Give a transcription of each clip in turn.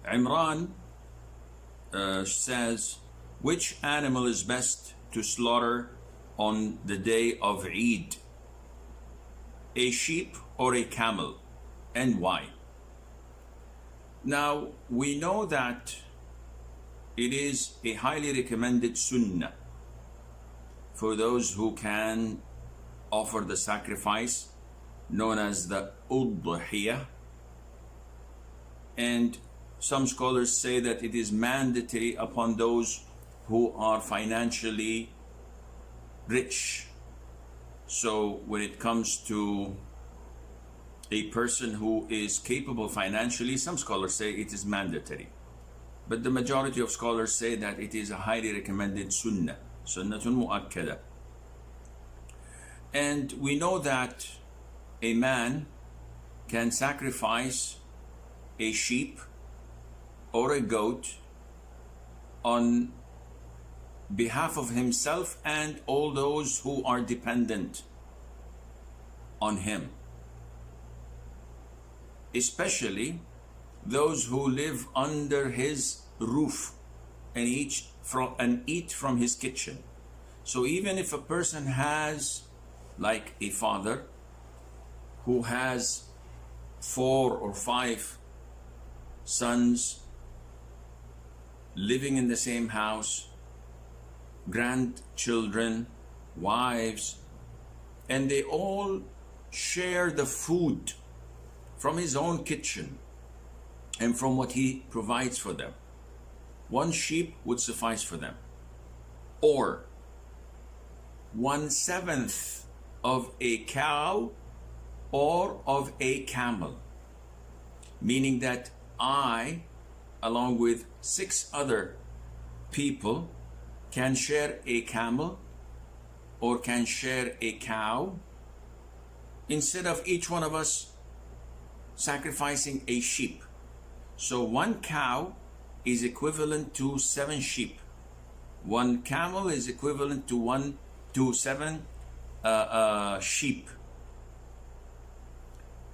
Imran says, which animal is best to slaughter on the day of Eid? A sheep or a camel, and why? Now, we know that it is a highly recommended sunnah for those who can offer the sacrifice known as the Udhiyah, and some scholars say that it is mandatory upon those who are financially rich. So when it comes to a person who is capable financially, some scholars say it is mandatory, but the majority of scholars say that it is a highly recommended sunnah, sunnatun mu'akkada. And we know that a man can sacrifice a sheep or a goat on behalf of himself and all those who are dependent on him, especially those who live under his roof and eat from his kitchen. So even if a person has, like a father who has 4 or 5 sons living in the same house, grandchildren, wives, and they all share the food from his own kitchen and from what he provides for them, one sheep would suffice for them, or 1/7 of a cow or of a camel, meaning that I, along with 6 other people, can share a camel or can share a cow, instead of each one of us sacrificing a sheep. So 1 cow is equivalent to 7 sheep. 1 camel is equivalent to 7 sheep.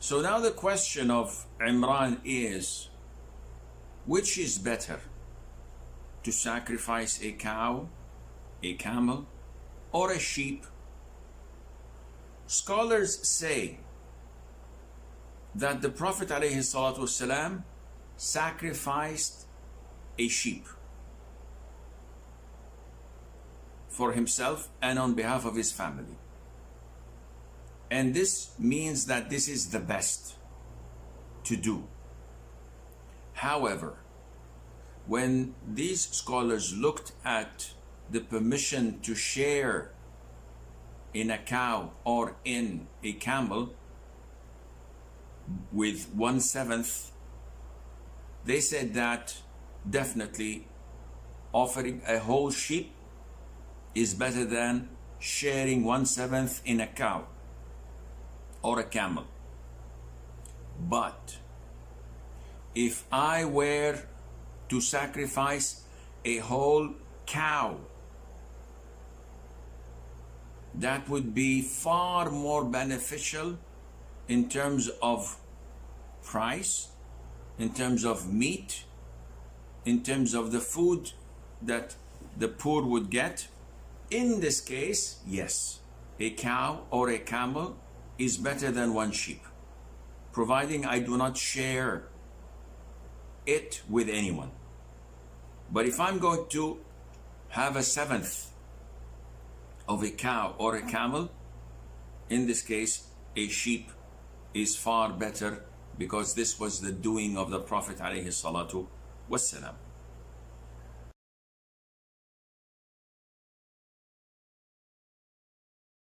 So now the question of Imran is, which is better, to sacrifice a cow, a camel, or a sheep? Scholars say that the Prophet ﷺ sacrificed a sheep for himself and on behalf of his family. And this means that this is the best to do. However, when these scholars looked at the permission to share in a cow or in a camel with 1/7, they said that definitely offering a whole sheep is better than sharing 1/7 in a cow or a camel. But if I were to sacrifice a whole cow, that would be far more beneficial in terms of price, in terms of meat, in terms of the food that the poor would get. In this case, yes, a cow or a camel is better than 1 sheep, providing I do not share it with anyone. But if I'm going to have 1/7 of a cow or a camel, in this case a sheep is far better, because this was the doing of the Prophet ﷺ.